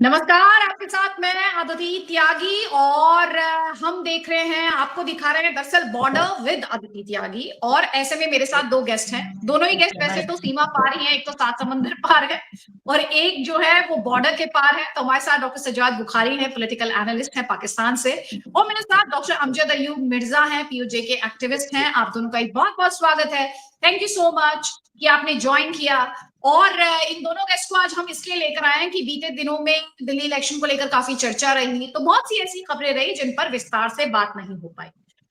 नमस्कार, आपके साथ मैं अदिति त्यागी और हम देख रहे हैं, आपको दिखा रहे हैं दरअसल बॉर्डर विद अदिति त्यागी। और ऐसे में मेरे साथ दो गेस्ट हैं। दोनों ही गेस्ट वैसे तो सीमा पार ही हैं, एक तो सात समंदर पार है और एक जो है वो बॉर्डर के पार है। तो हमारे साथ डॉक्टर सजाद बुखारी हैं, पॉलिटिकल एनालिस्ट हैं पाकिस्तान से, और मेरे साथ डॉक्टर अमजद अयूब मिर्जा हैं, पीओजे के एक्टिविस्ट हैं। आप दोनों का एक बहुत बहुत स्वागत है। थैंक यू सो मच कि आपने ज्वाइन किया। और इन दोनों गेस्ट को आज हम इसलिए लेकर आए हैं कि बीते दिनों में दिल्ली इलेक्शन को लेकर काफी चर्चा रही, तो बहुत सी ऐसी खबरें रही जिन पर विस्तार से बात नहीं हो पाई।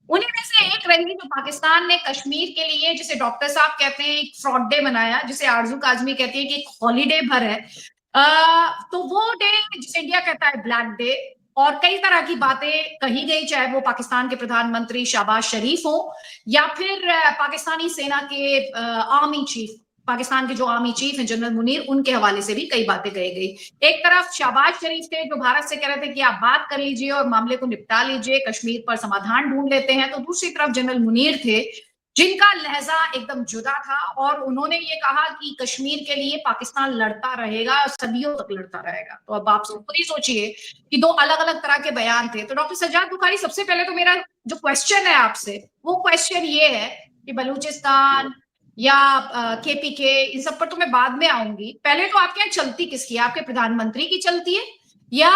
उन्हीं में से एक रही जो पाकिस्तान ने कश्मीर के लिए, जिसे डॉक्टर साहब कहते हैं एक फ्रॉड डे मनाया, जिसे आरजू काजमी कहती है कि एक हॉलीडे भर है। तो वो डे जिसे इंडिया कहता है ब्लैक डे, और कई तरह की बातें कही गई, चाहे वो पाकिस्तान के प्रधानमंत्री शहबाज शरीफ हो या फिर पाकिस्तानी सेना के आर्मी चीफ, पाकिस्तान के जो आर्मी चीफ हैं जनरल मुनीर, उनके हवाले से भी कई बातें कही गई। एक तरफ शहबाज शरीफ थे जो भारत से कह रहे थे कि आप बात कर लीजिए और मामले को निपटा लीजिए, कश्मीर पर समाधान ढूंढ लेते हैं, तो दूसरी तरफ जनरल मुनीर थे जिनका लहजा एकदम जुदा था और उन्होंने ये कहा कि कश्मीर के लिए पाकिस्तान लड़ता रहेगा, सदियों तक लड़ता रहेगा। तो अब आप खुद ही सोचिए कि दो अलग अलग तरह के बयान थे। तो डॉक्टर सज्जाद बुखारी, सबसे पहले तो मेरा जो क्वेश्चन है आपसे, वो क्वेश्चन ये है कि बलूचिस्तान या केपीके, इन सब पर तो मैं बाद में आऊंगी। पहले तो आपके यहाँ चलती किसकी है? आपके प्रधानमंत्री की चलती है या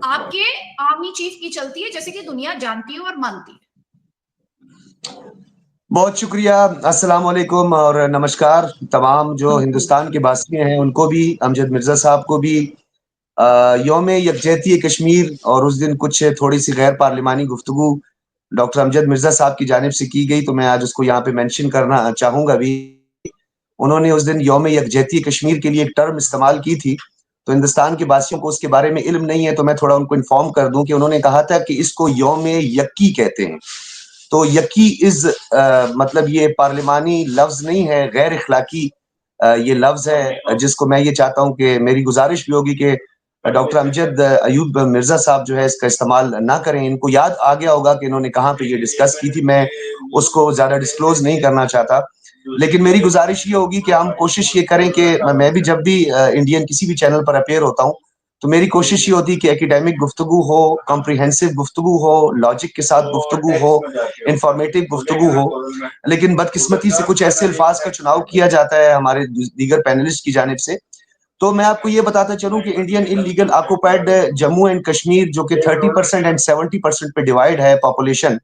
आपके आर्मी चीफ की चलती है, जैसे कि दुनिया जानती है और मानती है? बहुत शुक्रिया, अस्सलाम वालेकुम और नमस्कार तमाम जो हिंदुस्तान के वासी हैं उनको भी, अमजद मिर्जा साहब को भी यौम यकजहती कश्मीर। और उस दिन कुछ थोड़ी सी गैर पार्लिमानी गुफ्तगू डॉक्टर अमजद मिर्जा साहब की जानिब से की गई, तो मैं आज उसको यहाँ पे मेंशन करना चाहूँगा भी। उन्होंने उस दिन यौम यकजहती कश्मीर के लिए एक टर्म इस्तेमाल की थी, तो हिंदुस्तान के वासियों को उसके बारे में इल्म नहीं है, तो मैं थोड़ा उनको इन्फॉर्म कर दूं कि उन्होंने कहा था कि इसको यौम यक्की कहते हैं। तो यक्की इज मतलब ये पार्लिमानी लफ्ज नहीं है, गैर इखलाकी ये लफ्ज है, जिसको मैं ये चाहता हूँ कि मेरी गुजारिश भी होगी कि डॉक्टर अमजद अयूब मिर्जा साहब जो है इसका इस्तेमाल ना करें। इनको याद आ गया होगा कि इन्होंने कहाँ पे ये डिस्कस की थी, मैं उसको ज्यादा डिस्क्लोज नहीं करना चाहता, लेकिन मेरी गुजारिश ये होगी कि हम कोशिश ये करें कि मैं भी जब भी इंडियन किसी भी चैनल पर अपेयर होता हूँ, तो मेरी कोशिश ये होती है कि एकेडमिक गुफ्तगू हो, कॉम्प्रिहेंसिव गुफ्तगू हो, लॉजिक के साथ गुफ्तगू हो, इंफॉर्मेटिव गुफ्तगू हो। लेकिन बदकिस्मती से कुछ ऐसे अल्फाज का चुनाव किया जाता है हमारे दीगर पैनलिस्ट की जानिब से। तो मैं आपको ये बताता चलूं कि Indian illegal occupied Jammu and Kashmir, जो कि 30% एंड 70% पे डिवाइड है पॉपुलेशन,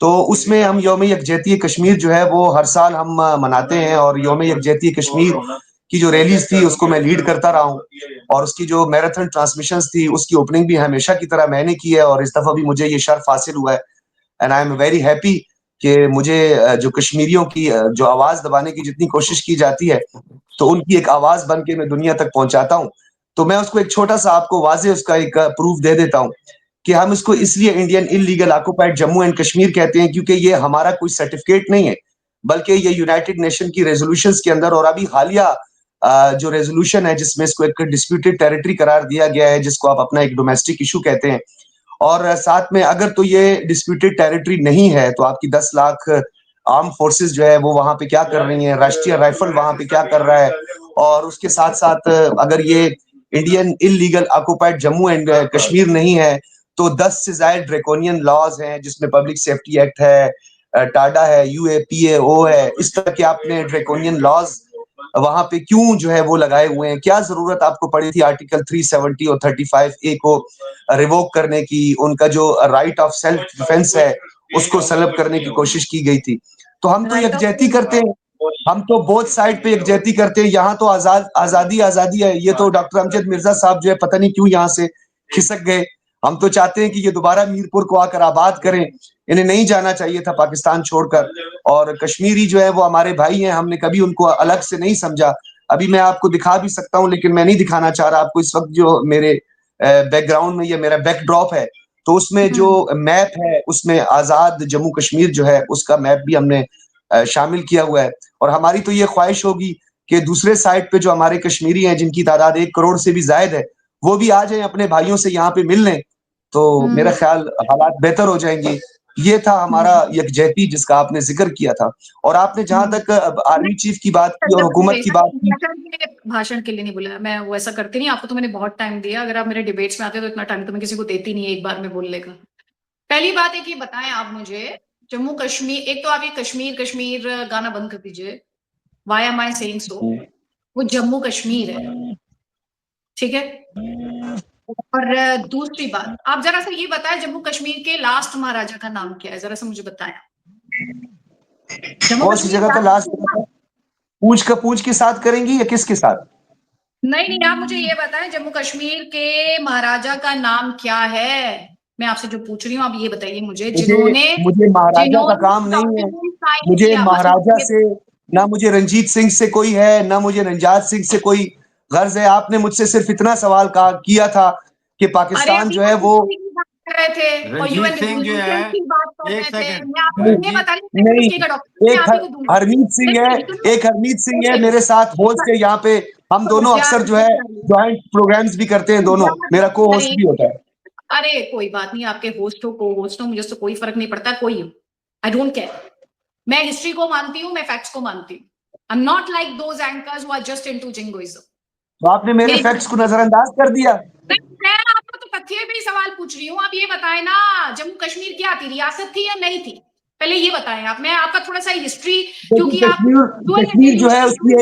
तो उसमें हम यौम यकजहती कश्मीर जो है वो हर साल हम मनाते हैं। और यौम यकजहती कश्मीर की जो रैलीज थी उसको मैं लीड करता रहा हूँ, और उसकी जो मैराथन ट्रांसमिशंस थी उसकी ओपनिंग भी हमेशा की तरह मैंने की है, और इस दफा भी मुझे ये शर्फ हासिल हुआ है। And I am very happy कि मुझे जो कश्मीरियों की जो आवाज दबाने की जितनी कोशिश की जाती है, तो उनकी एक आवाज बन के मैं दुनिया तक पहुंचाता हूँ। तो मैं उसको एक छोटा सा आपको वाजे उसका एक प्रूफ दे देता हूँ कि हम इसको इसलिए Indian illegal occupied Jammu and Kashmir कहते हैं क्योंकि ये हमारा कोई सर्टिफिकेट नहीं है, बल्कि ये यूनाइटेड नेशन की रेजोल्यूशंस के अंदर, और अभी हालिया जो रेजोल्यूशन है जिसमें इसको एक डिस्प्यूटेड टेरिटरी करार दिया गया है, जिसको आप अपना एक डोमेस्टिक इशू कहते हैं। और साथ में अगर तो ये डिस्प्यूटेड टेरिटरी नहीं है, तो आपकी 10 लाख आर्म फोर्सेस जो है वो वहां पे क्या कर रही हैं, राष्ट्रीय राइफल वहां पे क्या कर रहा है। और उसके साथ साथ अगर ये Indian illegal occupied Jammu and Kashmir नहीं है, तो 10 से ज्यादा ड्रेकोनियन लॉज हैं, जिसमें पब्लिक सेफ्टी एक्ट है, टाडा है, यूएपीएओ है। इस तरह के आपने ड्रेकोनियन लॉज वहां पे क्यों जो है वो लगाए हुए हैं? क्या जरूरत आपको पड़ी थी आर्टिकल 370 और 35A को रिवोक करने की? उनका जो राइट ऑफ सेल्फ डिफेंस है उसको सलब करने की कोशिश की गई थी। तो हम तो यकजहती करते हैं, हम तो बोथ साइड पे यकजहती करते हैं। यहाँ तो आजादी आजादी है। ये तो डॉक्टर अमजद मिर्जा साहब जो है पता नहीं क्यों यहाँ से खिसक गए। हम तो चाहते हैं कि ये दोबारा मीरपुर को आकर आबाद करें, इन्हें नहीं जाना चाहिए था पाकिस्तान छोड़कर। और कश्मीरी जो है वो हमारे भाई हैं, हमने कभी उनको अलग से नहीं समझा। अभी मैं आपको दिखा भी सकता हूँ, लेकिन मैं नहीं दिखाना चाह रहा आपको इस वक्त। जो मेरे बैकग्राउंड में ये मेरा बैकड्रॉप है, तो उसमें जो मैप है उसमें आजाद जम्मू कश्मीर जो है उसका मैप भी हमने शामिल किया हुआ है। और हमारी तो ये ख्वाहिश होगी कि दूसरे साइड पे जो हमारे कश्मीरी हैं, जिनकी तादाद 1 करोड़ से भी जायद है, वो भी आ जाएं, अपने भाइयों से यहाँ पे मिल लें, तो मेरा ख्याल हालात बेहतर हो जाएंगे। ये था हमारा यकजहती जिसका आपने जिक्र किया था। और आपने जहां तक आर्मी चीफ की बात की और हुकूमत की बात की, भाषण के लिए नहीं बोला, मैं वो ऐसा करती नहीं। आपको तो मैंने बहुत टाइम दिया, अगर आप मेरे डिबेट्स में आते तो इतना टाइम तो मैं किसी को देती नहीं है एक बार में बोलने का। पहली बात है कि बताएं आप मुझे, जम्मू कश्मीर, एक तो आप ये कश्मीर कश्मीर गाना बंद कर दीजिए, why am I saying so, वो जम्मू कश्मीर है, ठीक है। और दूसरी बात, आप जरा सा ये बताएं, जम्मू कश्मीर के लास्ट महाराजा का नाम क्या है, जरा सा मुझे बताएं। जम्मू कौन सी कश्मीर जगह का लास्ट पूछ के साथ करेंगी या किसके साथ? नहीं नहीं, आप मुझे ये बताएं जम्मू कश्मीर के महाराजा का नाम क्या है। मैं आपसे जो पूछ रही हूँ आप ये बताइए मुझे, जिन्होंने मुझे महाराजा का काम जिन्होंने नहीं है। डॉक्यूमेंट साइन मुझे किया, बस महाराजा मुझे से, ना मुझे रंजीत सिंह से कोई है, ना मुझे रंजात सिंह से कोई गर्ज है। आपने मुझसे सिर्फ इतना सवाल किया था कि अरे पाकिस्तान अभी जो है हम वो हिस्ट्री की बात कर रहे थे और यूएन रंजीत सिंह जो रेजोल्यूशन है, की बात कर एक रहे थे। सेकंड, मैं आपको ये रंजीत बता रही हूँ नहीं, का डॉक्यूमेंट मैं आप ही को दूंगी। हरमीत सिंह है, नहीं, सुनिए, एक हरमीत सिंह है सुनिए, मेरे साथ होस्ट है यहाँ पे। हम दोनों अक्सर जो है जॉइंट प्रोग्राम्स भी करते हैं, दोनों मेरा को होस्ट भी होता है। अरे कोई बात नहीं, आपके होस्ट हो को होस्ट हो, मुझे उससे कोई फर्क नहीं पड़ता, कोई हो, आई डोंट केयर। मैं हिस्ट्री को मानती हूँ, मैं फैक्ट्स को मानती हूँ। I am not like those anchors who are just into jingoism. तो आपने मेरे मेरी फैक्ट्स को नजरअंदाज कर दिया। मैं आपको तो तथ्य भी सवाल पूछ रही हूँ, आप ये बताएं ना, जम्मू कश्मीर क्या थी, रियासत थी या नहीं थी, पहले ये बताएं आप। मैं आपका थोड़ा सा हिस्ट्री, देखिए, क्योंकि आप कश्मीर जो है उसकी जा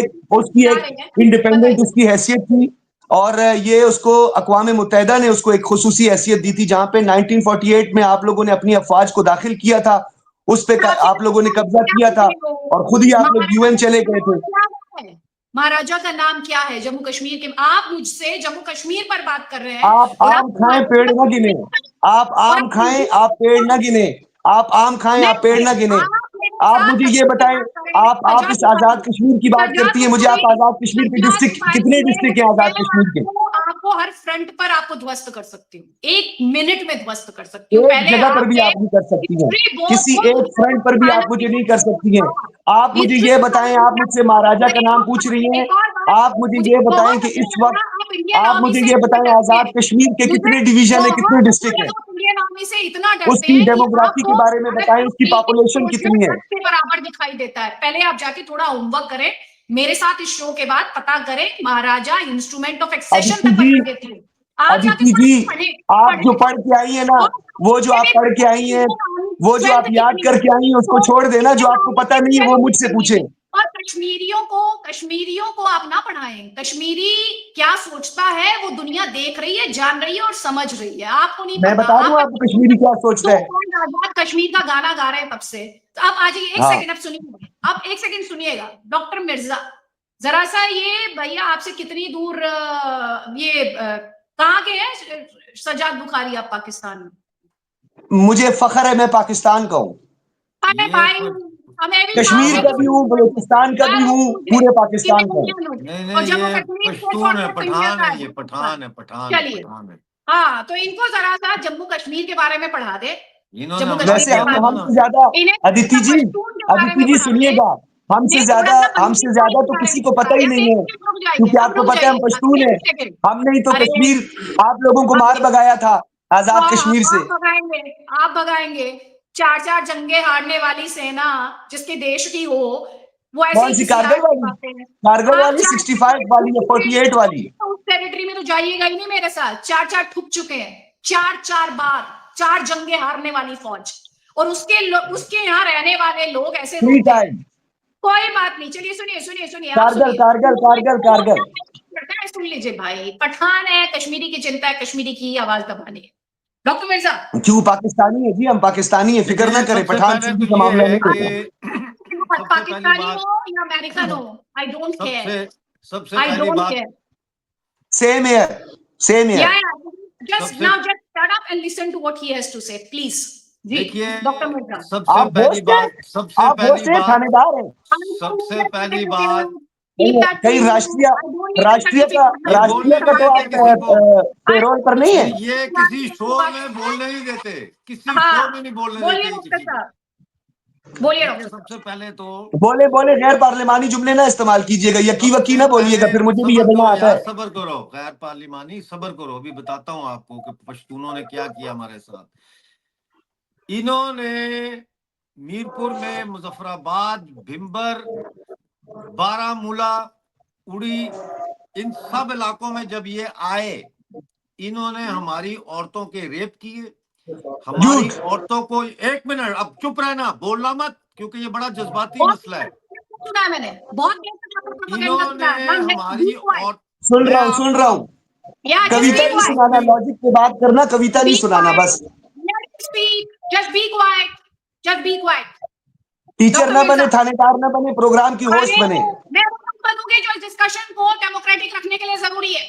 एक रहे हैं, इंडिपेंडेंट बताइए। उसकी हैसियत थी। और ये उसको अक़वाम मुत्तहिदा ने उसको एक खुसूसी हैसियत दी थी, जहां पे 1948 में आप लोगों ने अपनी अफवाज को दाखिल किया था, उस पे आप लोगों ने कब्जा किया था और खुद ही आप लोग यूएन चले गए थे। महाराजा का नाम क्या है जम्मू कश्मीर के? आप मुझसे जम्मू कश्मीर पर बात कर रहे हैं आप और आम खाएं पेड़ न गिने, आप आम खाएं आप पेड़ न गिने, आप आम खाएं आप पेड़ न गिने। आप मुझे ये बताएं, आप इस आजाद कश्मीर की बात करती है, मुझे आप आजाद कश्मीर के डिस्ट्रिक्ट, कितने डिस्ट्रिक्ट हैं आजाद कश्मीर के? आपको हर फ्रंट पर आपको ध्वस्त कर सकती हूँ, 1 मिनट में ध्वस्त कर सकती हूँ। एक पहले जगह पर भी आपने आप नहीं कर सकती हैं, हिस्ट्री किसी एक फ्रंट पर भी आप मुझे नहीं कर सकती हैं। आप मुझे हिस्ट्री ये बताएं, आप मुझसे महाराजा का नाम पूछ रही हैं, एक और बात, आप मुझे मुझे ये बताएं बहुत कि अच्छा इस लगा, वक्त, आप इंडियन आप आर्मी मुझे से ये इतना बताएं डरते आजाद हैं। कश्मीर के मुझे कितने डिवीजन है, कितने बहुत अच्छा डिस्ट्रिक्ट है? लगा, आप इंडियन आर्मी से इतना डरते उसकी हैं कि डेमोग्राफी के आपको बारे में बताएं, उसकी पॉपुलेशन कितनी है? के बराबर दिखाई देता है। पहले आप जाके थोड़ा होमवर्क करें, मेरे साथ इस शो के बाद पता करें, महाराजा इंस्ट्रूमेंट ऑफ एक्सेशन अदिति तक जी, बता देती हूँ। आप जाके अदिति जी, पढ़े, आप जो पढ़े। पढ़ के आई है ना, और वो जो आप पढ़ के आई हैं, वो जो आप स्ट्रेंथ याद कितनी है, करके आई हैं, उसको तो छोड़ देना। जो आपको इंडियन पता आर्मी नहीं है से वो मुझसे पूछे। और कश्मीरियों को आप ना पढ़ाएं। कश्मीरी क्या सोचता है वो दुनिया देख रही है, जान रही है और समझ रही है। आपको नहीं मैं पता, बता दूं आप आपको कश्मीरी क्या सोचता है? आजाद कश्मीर का गाना गा रहे हैं तब से। तो आप आ जाइए, एक हाँ, सेकंड, आप सुनिए, आप एक सेकंड सुनिएगा। डॉक्टर मिर्जा, जरा सा ये भैया आपसे कितनी दूर कहाँ के हैं सजाद बुखारी, आप पाकिस्तान में? मुझे फख्र है मैं पाकिस्तान का हूँ। अरे ये भाई, हमें भी कश्मीर हमें का भी भी हूँ, बलूचिस्तान का भी हूँ, पूरे पाकिस्तान का हूँ। नहीं और नहीं, जम्मू ये कश्मीर से छोड़ पश्तून है, के इंडिया पठान का है, है। ये पठान है, पठान है, चलिए, पठान है। हाँ, तो इनको जरा सा जम्मू कश्मीर के बारे में पढ़ा दे। इन्होंने जम्मू हमला कश्मीर वैसे के किया हम था बारे ना। हमसे ज्यादा, में, इन्हें अदिति जी, पश्तून के बारे अदिति में जी पढ़ा दे। सुनिएगा, हमसे नहीं, थोड़ा ज्यादा, सा हमसे तमीज़ ज्यादा के तो बारे किसी में को बता पता दे। ही अब नहीं है, एक रुक जाइए, क्योंकि अब आपको रुक पता है हम जाइए, पश्तून एक है। सेकंड। हमने ही तो अरे कश्मीर आप लोगों को मार अरे, भगाया था आजाद हाँ, कश्मीर से। आप भगाएंगे, आप भगाएंगे। 4-4 जंगे हारने वाली सेना जिसके देश की हो, वो ऐसे कौन ही सी खिसियात कारगिल वाली? दिखाते हैं। कारगिल आप वाली, 4-4 65 वाली या 48 वाली? उस टेरिटरी में तो जाइएगा ही नहीं मेरे साथ। 4-4 ठुक चुके हैं, 4-4 बार, 4 जंगे हारने वाली फौज। और उसके यहाँ रहने वाले लोग ऐसे 3 रोते हैं। टाइम। कोई बात नहीं, चलिए सुनिए, सुनिए, सुनिए, आप कारगिल, सुनिए। कारगिल, कारगिल, कारगिल। सुन लीजिए भाई, पठान है, कश्मीरी की चिंता है, कश्मीरी की आवाज दबानी है। डॉक्टर मिर्जा, क्यों? पाकिस्तानी है जी, हम पाकिस्तानी है, फिक्र ना देखिए, करें, सबसे पठान पहले सिंधी तो का ये मामला है नहीं कि होता। सबसे पहली पाकिस्तानी बात, हो या अमेरिकन हो, आई डोंट केयर, सबसे सबसे आई पहली डोंट बात, care. Same here, same Yeah, here. yeah. Just सबसे now, just shut up and listen to what he has to say, please. जी, देखिए, डॉक्टर मिर्जा। सबसे आप पहली होस्ट हैं, बात, सबसे आप पहली होस्ट हैं, बात, थानेदार हैं। सबसे पहली बात, Keep that to कहीं you. राष्ट्रीय, I don't need a राष्ट्रीय का, certificate. ये बोलने राष्ट्रीय का नहीं तो देते आप किसी को। पेरोल पर नहीं है। ये किसी शो में बोलने नहीं देते, किसी हाँ, शो में नहीं बोलने बोलिए देते ये डॉक्टर किसी को। साहब, बोलिए देखिए, डॉक्टर साहब। सबसे पहले तो बोले बोले गैर पार्लिमानी जुमले ना इस्तेमाल कीजिएगा, यकी वकी सबसे ना पहले, बोलिएगा, फिर मुझे भी ये सबर बोलना करो आता यार, है। सबर करो, गैर पार्लिमानी, सबर करो, अभी बताता हूँ आपको कि पश्तूनों ने क्या किया हमारे साथ। इन्होंने मीरपुर में, मुजफ्फराबाद, भिंबर, बारामूला, उड़ी, इन सब इलाकों में जब ये आए, इन्होंने हमारी औरतों के रेप किए, हमारी झूठ। औरतों को। एक मिनट, अब चुप रहना, बोलना मत, क्योंकि ये बड़ा जज्बाती बहुत मसला है। सुना है मैंने, बहुत देर तक आपका प्रोपेगेंडा सुना इन्होंने है। Now let's हमारी be quiet. और सुन मैं रहा हूँ, सुन आपको रहा हूँ। Yeah, just कविता be ये नहीं quiet. सुनाना, अपनी लॉजिक पे बात करना, कविता नहीं Be सुनाना quiet. बस। Let me speak. Just be quiet. Just be quiet. Teacher doctor ना मिर्जा, बने, थानेदार ना बने, प्रोग्राम की होस्ट अरे बने। मैं वो सब बनूंगी जो इस डिस्कशन को डेमोक्रेटिक रखने के लिए जरूरी है।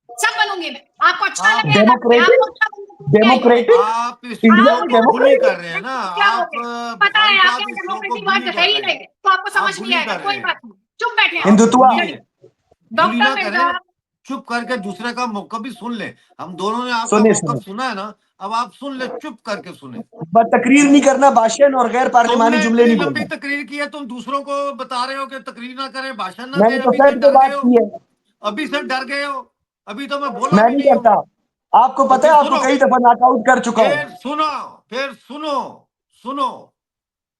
सब बनूंगी मैं, आपको अच्छा आप लगे या ना लगे, आपको डेमोक्रेटिक, अच्छा लगे क्या ये है? डेमोक्रेटिक, आप इस इंडिया फ्लो में को बुली डेमोक्रेसी कर डेमोक्रेट। रहे हैं ना। क्या हो आप गया? पता बुखारी है आप साहब क्या इस फ्लो को डेमोक्रेसी बुली वर्ड कर है ही रहे नहीं, हैं। तो आपको आप समझ नहीं बुली आएगा, कर रहे कोई हैं, बात नहीं, चुप बैठे आप आप। हिंदुत्वा। बुली चलिए, हैं। बुली डॉक्टर ना मिर्जा, करें, चुप करके दूसरे का मौका भी सुन ले। हम दोनों ने आपका सुने मौका सुने, सुना है ना, अब आप सुन ले, चुप करके सुने। बस तकरीर नहीं करना, भाषण और गैर पार्लिमानी तुमने जुमले इतनी नहीं लंबी बोलना। तकरीर की है, तुम दूसरों को बता रहे हो कि तकरीर ना करें, भाषण ना दें। मैंने तो अभी से फैक्ट पे डर गए बात हो, की है। अभी से डर गए हो। अभी तो मैं बोला मैं भी नहीं नहीं हूं। करता, आपको तो पता फिर है, आपको सुनो, कई दफा नॉकआउट कर चुका हूं। फिर सुनो, फिर सुनो, सुनो,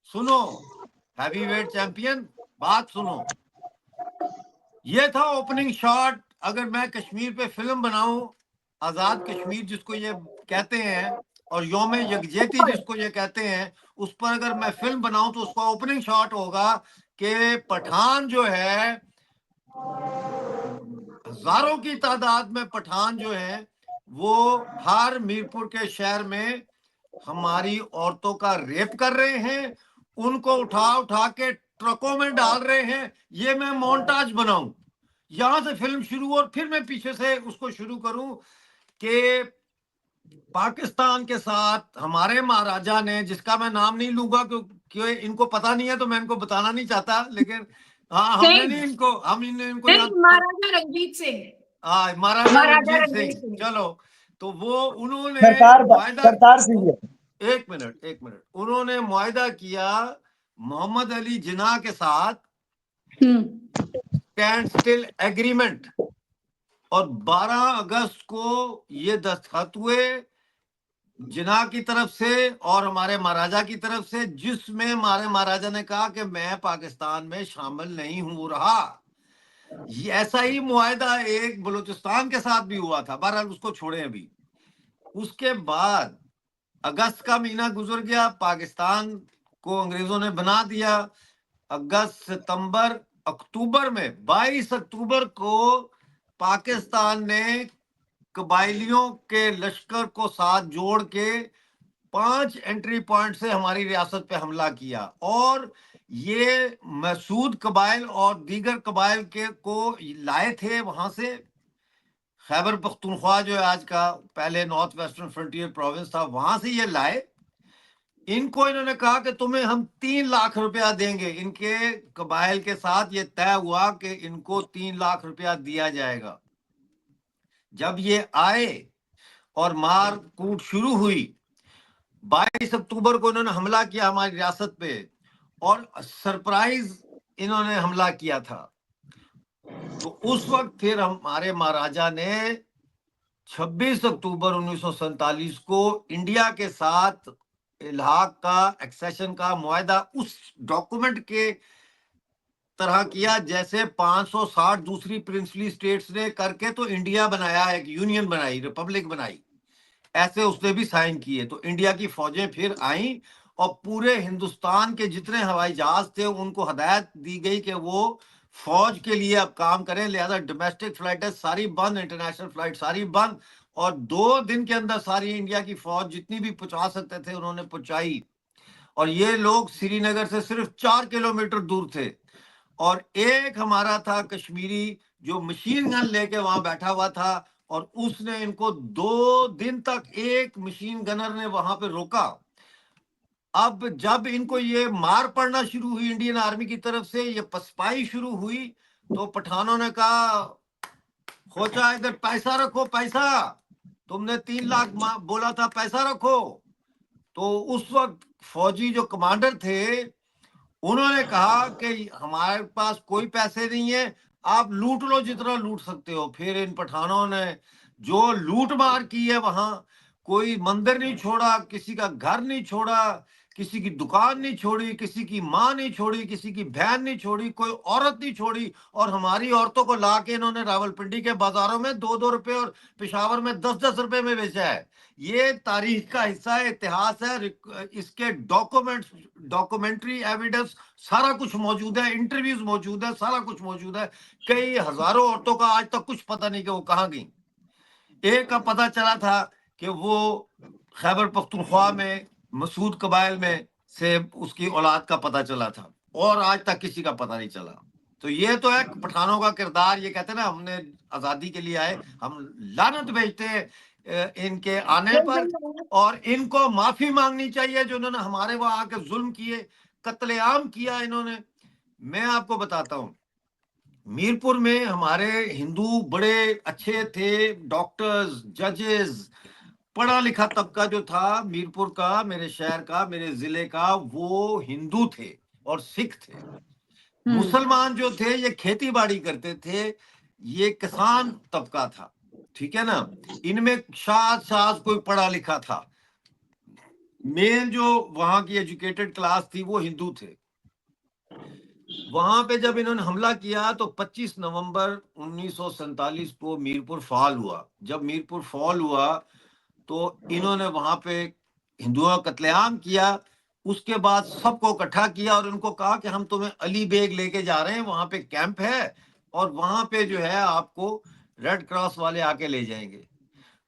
सुनो, हैवीवेट चैंपियन, बात सुनो। ये था ओपनिंग शॉट। अगर मैं कश्मीर पे फिल्म बनाऊं, आजाद कश्मीर जिसको ये कहते हैं, और योम यकजहती जिसको ये कहते हैं, उस पर अगर मैं फिल्म बनाऊं तो उसका ओपनिंग शॉट होगा कि पठान जो है, हजारों की तादाद में पठान जो है, वो हर मीरपुर के शहर में हमारी औरतों का रेप कर रहे हैं, उनको उठा उठा के ट्रकों में डाल रहे हैं। ये मैं मोन्टाज बनाऊं, यहां से फिल्म शुरू, और फिर मैं पीछे से उसको शुरू करूं कि पाकिस्तान के साथ हमारे महाराजा ने, जिसका मैं नाम नहीं लूंगा क्योंकि इनको पता नहीं है, तो मैं इनको बताना नहीं चाहता, लेकिन हाँ, हमने सिंह, नहीं इनको, हम इनको नहीं, यहाँ, महाराजा रणजीत सिंह, हाँ, महाराजा महाराजा रणजीत सिंह, रणजीत सिंह। चलो। तो वो उन्होंने मुआहदा, सरदार सिंह है। एक मिनट, एक मिनट, उन्होंने मुआहदा किया मोहम्मद अली जिन्ना के साथ, स्टैंड स्टिल एग्रीमेंट, और 12 अगस्त को ये दस्तखत हुए जिन्ना की तरफ से और हमारे महाराजा की तरफ से, जिसमें हमारे महाराजा ने कहा कि मैं पाकिस्तान में शामिल नहीं हो रहा। ये ऐसा ही मुआहदा एक बलूचिस्तान के साथ भी हुआ था, बहरहाल उसको छोड़े अभी। उसके बाद अगस्त का महीना गुजर गया, पाकिस्तान को अंग्रेजों ने बना दिया। अगस्त, सितंबर, अक्टूबर में 22 अक्टूबर को पाकिस्तान ने कबाइलियों के लश्कर को साथ जोड़ के 5 एंट्री पॉइंट से हमारी रियासत पे हमला किया, और ये मसूद कबाइल और दीगर कबाइल के को लाए थे वहां से, खैबर पख्तूनख्वा जो है आज का, पहले नॉर्थ वेस्टर्न फ्रंटियर प्रोविंस था, वहां से ये लाए। इनको इन्होंने कहा कि तुम्हें हम 3 लाख रुपया देंगे। इनके कबाइल के साथ ये तय हुआ कि इनको 3 लाख रुपया दिया जाएगा। जब ये आए और मार कूट शुरू हुई, 22 अक्टूबर को इन्होंने हमला किया हमारी रियासत पे, और सरप्राइज इन्होंने हमला किया था। तो उस वक्त फिर हमारे महाराजा ने 26 अक्टूबर 1947 को इंडिया के साथ इल्हाक का, एक्सेशन का मुआहदा उस डॉक्यूमेंट के तरह किया जैसे 560 दूसरी प्रिंसली स्टेट्स ने करके तो इंडिया बनाया, एक यूनियन बनाई, रिपब्लिक बनाई, ऐसे उसने भी साइन किए। तो इंडिया की फौजें फिर आई, और पूरे हिंदुस्तान के जितने हवाई जहाज थे उनको हदायत दी गई कि वो फौज के लिए अब काम करें। लिहाजा डोमेस्टिक फ्लाइटें सारी बंद, इंटरनेशनल फ्लाइट सारी बंद, और 2 दिन के अंदर सारी इंडिया की फौज जितनी भी पहुंचा सकते थे उन्होंने पहुंचाई। और ये लोग श्रीनगर से सिर्फ 4 किलोमीटर दूर थे, और एक हमारा था कश्मीरी जो मशीन गन लेके वहां बैठा हुआ था, और उसने इनको 2 दिन तक एक मशीन गनर ने वहां पे रोका। अब जब इनको ये मार पड़ना शुरू हुई इंडियन आर्मी की तरफ से, ये पसपाई शुरू हुई, तो पठानों ने कहा, खोचा इधर पैसा रखो, पैसा, तुमने 3 लाख बोला था, पैसा रखो। तो उस वक्त फौजी जो कमांडर थे उन्होंने कहा कि हमारे पास कोई पैसे नहीं है, आप लूट लो जितना लूट सकते हो। फिर इन पठानों ने जो लूट मार की है वहां, कोई मंदिर नहीं छोड़ा, किसी का घर नहीं छोड़ा, किसी की दुकान नहीं छोड़ी, किसी की माँ नहीं छोड़ी, किसी की बहन नहीं छोड़ी, कोई औरत नहीं छोड़ी। और हमारी औरतों को लाके इन्होंने रावलपिंडी के बाजारों में 2-2 रुपए और पेशावर में 10-10 रुपए में बेचा है। ये तारीख का हिस्सा है, इतिहास है। इसके डॉक्यूमेंट्री एविडेंस सारा कुछ मौजूद है, इंटरव्यूज मौजूद है, सारा कुछ मौजूद है। कई हजारों औरतों का आज तक कुछ पता नहीं कि वो कहाँ गई। एक का पता चला था कि वो खैबर पख्तूनख्वा में मसूद कबाइल में से उसकी औलाद का पता चला था, और आज तक किसी का पता नहीं चला। तो ये तो है पठानों का किरदार। ये कहते हैं ना, हमने आजादी के लिए आए, हम लानत भेजते हैं इनके आने पर, और इनको माफी मांगनी चाहिए जो इन्होंने हमारे वहां आके जुल्म किए, कत्लेआम किया इन्होंने। मैं आपको बताता हूँ, मीरपुर में हमारे हिंदू बड़े अच्छे थे, डॉक्टर्स, जजेस, पढ़ा लिखा तबका जो था मीरपुर का, मेरे शहर का, मेरे जिले का, वो हिंदू थे और सिख थे। मुसलमान जो थे ये खेती बाड़ी करते थे, ये किसान तबका था, ठीक है ना। इनमें शायद कोई पढ़ा लिखा था। मेन जो वहां की एजुकेटेड क्लास थी वो हिंदू थे। वहां पे जब इन्होंने हमला किया तो 25 नवंबर 1947 को मीरपुर फॉल हुआ। जब मीरपुर फॉल हुआ तो इन्होंने वहां पे हिंदुओं का कत्लेआम किया। उसके बाद सबको इकट्ठा किया और उनको कहा कि हम तुम्हें अली बेग लेके जा रहे हैं, वहां पे कैंप है और वहां पे जो है आपको रेड क्रॉस वाले आके ले जाएंगे।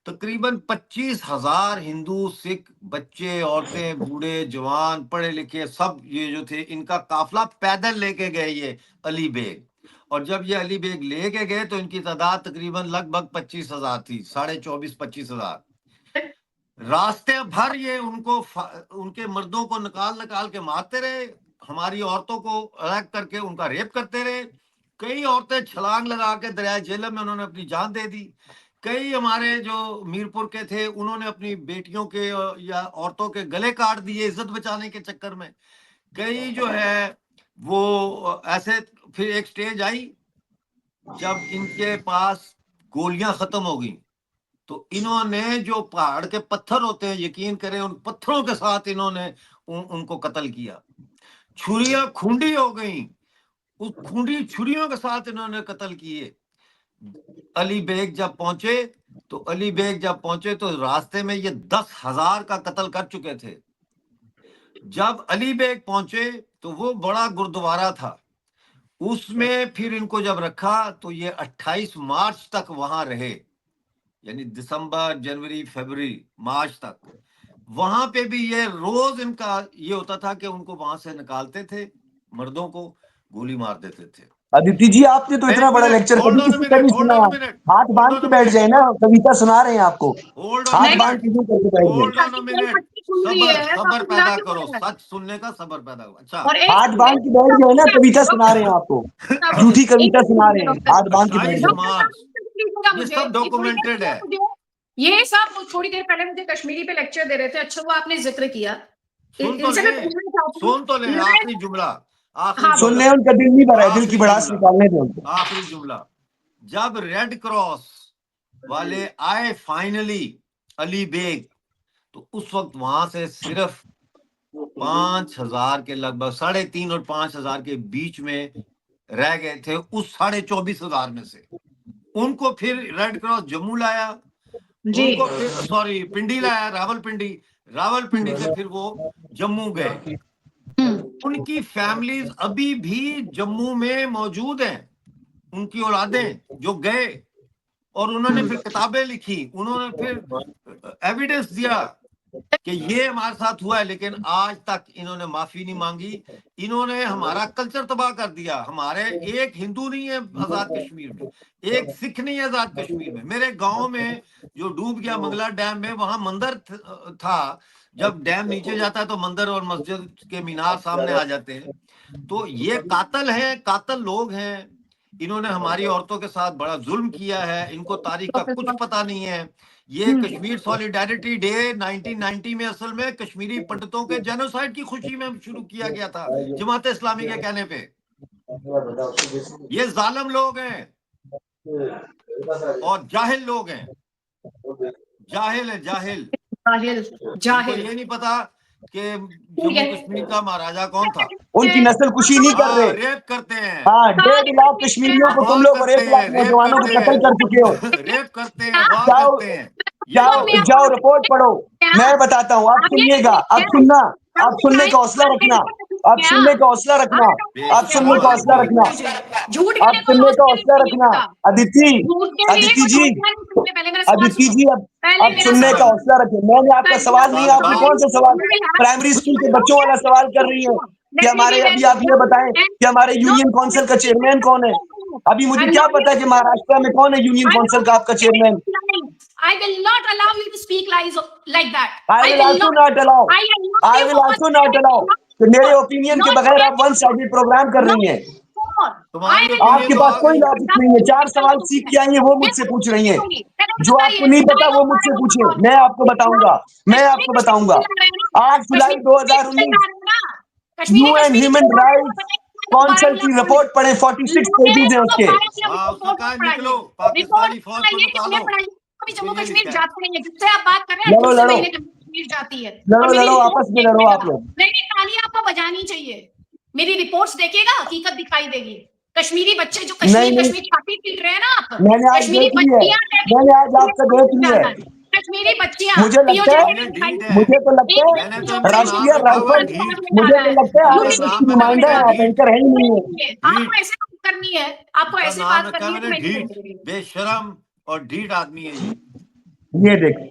तकरीबन 25,000 हिंदू, सिख, बच्चे, औरतें, बूढ़े, जवान, पढ़े लिखे सब ये जो थे, इनका काफिला पैदल लेके गए ये अली बेग। और जब ये अली बेग लेके गए तो इनकी तादाद तकरीबन लगभग 25,000 थी, 24,000-25,000। रास्ते भर ये उनके मर्दों को निकाल निकाल के मारते रहे, हमारी औरतों को अलग करके उनका रेप करते रहे। कई औरतें छलांग लगा के दरिया झेलम में उन्होंने अपनी जान दे दी। कई हमारे जो मीरपुर के थे उन्होंने अपनी बेटियों के या औरतों के गले काट दिए इज्जत बचाने के चक्कर में। कई जो है वो ऐसे, फिर एक स्टेज आई जब इनके पास गोलियां खत्म हो गई तो इन्होंने जो पहाड़ के पत्थर होते हैं, यकीन करें, उन पत्थरों के साथ इन्होंने उनको कत्ल किया। छुरियां खूंडी हो गई, उस खूंडी छुरियों के साथ इन्होंने कत्ल किए। अली बेग जब पहुंचे तो रास्ते में ये 10,000 का कत्ल कर चुके थे। जब अली बेग पहुंचे तो वो बड़ा गुरुद्वारा था, उसमें फिर इनको जब रखा तो ये 28 मार्च तक वहां रहे, यानी दिसंबर, जनवरी, फरवरी, मार्च तक। वहां पे भी ये रोज इनका ये होता था कि उनको वहां से निकालते थे, मर्दों को गोली मार देते थे। अदिति जी, आपने तो इतना बड़ा लेक्चर कभी किसी का नहीं सुना। हाथ बांध के बैठ जाए ना, कविता सुना रहे हैं आपको, हाथ बांध के क्यों करके बैठ जाए। होल्ड ऑन अ मिनट, सबर पैदा करो, सच सुनने का सबर पैदा करो। अच्छा, हाथ बांध के बैठ जाए ना, कविता सुना रहे हैं आपको, झूठी कविता सुना रहे हैं, हाथ बांध के बैठ 28 जाए। मार्च, ये सब डॉक्यूमेंटेड है। ये सब थोड़ी देर पहले मुझे कश्मीरी पे लेक्चर दे रहे थे। अच्छा वो आपने जिक्र किया, इनसे मैं पूछना चाहती हूँ। सुन तो ले आखिरी जुमला, सुन ले, उनका दिल नहीं भरा है, दिल की भड़ास निकालने दो। आखिरी जुमला। जब रेड क्रॉस वाले आए फाइनली अली बेग, तो उस वक्त वहां से सिर्फ 5,000 के लगभग 3,500 और 5,000 के बीच में रह गए थे उस 24,500 में से। उनको फिर रेड क्रॉस जम्मू लाया, उनको फिर पिंडी लाया, रावलपिंडी से फिर वो जम्मू गए। उनकी फैमिलीज अभी भी जम्मू में मौजूद हैं, उनकी औलादें जो गए, और उन्होंने फिर किताबें लिखी, उन्होंने फिर एविडेंस दिया कि ये हमारे साथ हुआ है। लेकिन आज तक इन्होंने माफी नहीं मांगी। इन्होंने हमारा कल्चर तबाह कर दिया। हमारे एक हिंदू नहीं है आजाद कश्मीर में, एक सिख नहीं है आजाद कश्मीर में। मेरे गांव में जो डूब गया मंगला डैम में, वहां मंदिर था। जब डैम नीचे जाता है तो मंदिर और मस्जिद के मीनार सामने आ जाते हैं। तो ये कातल हैं, कातल लोग हैं। इन्होंने हमारी औरतों के साथ बड़ा जुल्म किया है, इनको तारीख का कुछ पता नहीं है। ये कश्मीर सॉलिडारिटी डे 1990 में असल में कश्मीरी पंडितों के जेनोसाइड की खुशी में शुरू किया गया था, जमात इस्लामी के कहने पे। ये जालिम लोग हैं और जाहिल लोग हैं, जाहिल है, जाहिल। जाहिल उनको जाहिल ये नहीं पता कि जम्मू कश्मीर का महाराजा कौन था। उनकी नस्ल कुशी नहीं कर रहे। रेप करते हैं, हाँ, 1.5 लाख कश्मीरियों को तुम लोग और 1 लाख रेप नौजवानों को करते कत्ल कर चुके हो। हैं, रेप करते हैं, अगवा जाओ करते हैं। ये तो जाओ रिपोर्ट पढ़ो, मैं बताता हूँ, आप सुनिएगा, आप सुनना, आप सुनने का हौसला रखना, आप सुनने का हौसला रखना, आप सुनने का हौसला रखना, झूठ आप सुनने का हौसला रखना। अदिति जी, अदिति जी, अब सुनने का हौसला रखें। मैंने आपका सवाल नहीं, आपने कौन सा सवाल, प्राइमरी स्कूल के बच्चों वाला सवाल कर रही है कि हमारे, अभी आप ये बताएं कि हमारे यूनियन काउंसिल का चेयरमैन कौन है। अभी मुझे क्या पता है कि महाराष्ट्र में कौन है यूनियन काउंसिल का आपका chairman. I will not allow you to speak lies like that. I will also not allow. I will also not allow. तो मेरे ओपिनियन के बगैर आप वन साइडेड प्रोग्राम कर रही हैं। आपके पास कोई लॉजिक नहीं है। 4 सवाल सीख के आई है, वो मुझसे पूछ रही हैं। जो आपको नहीं पता वो मुझसे पूछे, मैं आपको बताऊंगा, मैं आपको बताऊंगा। 8 जुलाई 2019 यूएन ह्यूमन राइट्स काउंसिल की रिपोर्ट पढ़े, 46 पेजेस है उसके। निकलो, पाकिस्तानी फौज को निकालो। जम्मू कश्मीर जाते नहीं है, जिससे आप बात कर रहे हैं, लड़ो लड़ो कश्मीर जाती है। लड़ो आपस में लड़ो आप लोग। नहीं, ताली आपको बजानी चाहिए। मेरी रिपोर्ट्स देखिएगा, हकीकत दिखाई देगी। कश्मीरी बच्चे जो कश्मीर छाती पीट रहे हैं ना आप, मैंने आज देख ली है, मैंने आज आपका देख ली है। कश्मीरी बच्चियां, मुझे लगता है राष्ट्रीय राइफल, मुझे तो लगता है आरएसएस की नुमाइंदा है, आप एंकर है ही नहीं है। आपको ऐसे बात करनी है, आपको ऐसे बात करनी है। ढीठ, बेशरम और ढीठ आदमी है ये देखो,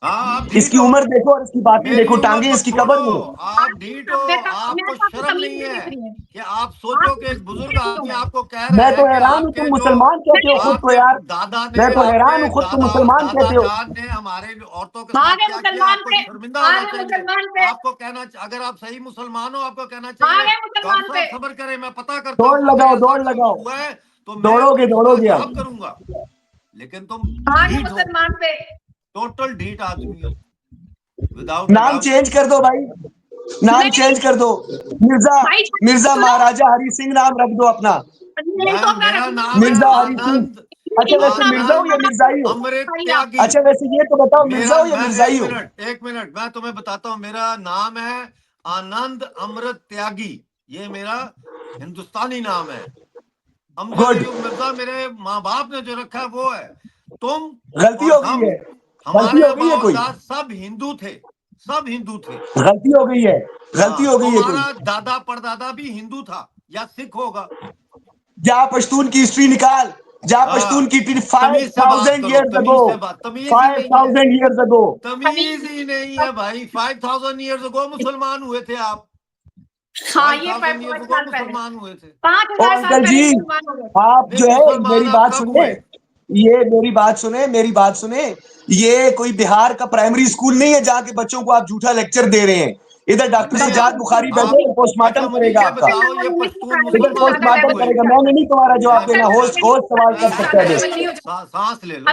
हाँ, इसकी उम्र देखो और इसकी बातें देखो, टांगे इसकी कब्र में। आप ढीठ हो, आपको शर्म नहीं है कि आप सोचो कि एक बुजुर्ग आदमी आपको कह रहा है। मैं तो हैरान हूँ, तुम मुसलमान कहते हो खुद को यार। दादा ने, मैं तो हैरान हूँ खुद को मुसलमान कहते हो। जान ने हमारे औरतों के साथ क्या किया, आपको शर्मिंदा होना चाहिए। आपको कहना, अगर आप सही मुसलमान हो, आपको कहना चाहिए सब्र करें, मैं पता करता हूँ। दौड़ लगाओ हुआ है तो दौड़ोगे आप करूंगा, लेकिन तुम ढीठ हो, टोटल ढीठ आदमी हो। विदाउट नाम चेंज कर दो भाई, नाम चेंज कर दो, मिर्जा महाराजा हरि सिंह नाम रख दो अपना। मेरा नाम मिर्जा है हरि सिंह। आनंद। अच्छा वैसे मिर्जा हो या मिर्जाई हो? अमृत त्यागी। अच्छा वैसे ये तो बताओ, मिर्जा हो या मिर्जाई हो? एक मिनट मैं तुम्हें बताता हूँ। मेरा नाम है आनंद अमृत त्यागी, ये मेरा हिंदुस्तानी नाम है। अमजद मिर्जा मेरे माँ बाप ने जो रखा है वो है। तुम गलती हो गई है, हमारे बाप सब हिंदू थे, सब हिंदू थे। गलती हो गई है, गलती हो गई है। हमारा दादा परदादा भी हिंदू था या सिख होगा। जा पश्तून की हिस्ट्री निकाल, जा पश्तून की 5000 years ago, 5000 years ago। तमीज ही नहीं है भाई। 5000 years ago मुसलमान हुए थे आप। हाँ, ये मुसलमान हुए थे। 5000 साल अंकल जी, आप जो है मेरी बात सुने, ये मेरी बात सुने, मेरी बात सुने। ये कोई बिहार का प्राइमरी स्कूल नहीं है जहाँ के बच्चों को आप झूठा लेक्चर दे रहे हैं। इधर डॉक्टर सज्जाद बुखारी बैठे, पोस्टमार्टम करेगा आपका, इधर पोस्टमार्टम करेगा। मैंने नहीं तुम्हारा जवाब देना, होस्ट सवाल कर सकता है। सांस ले लो,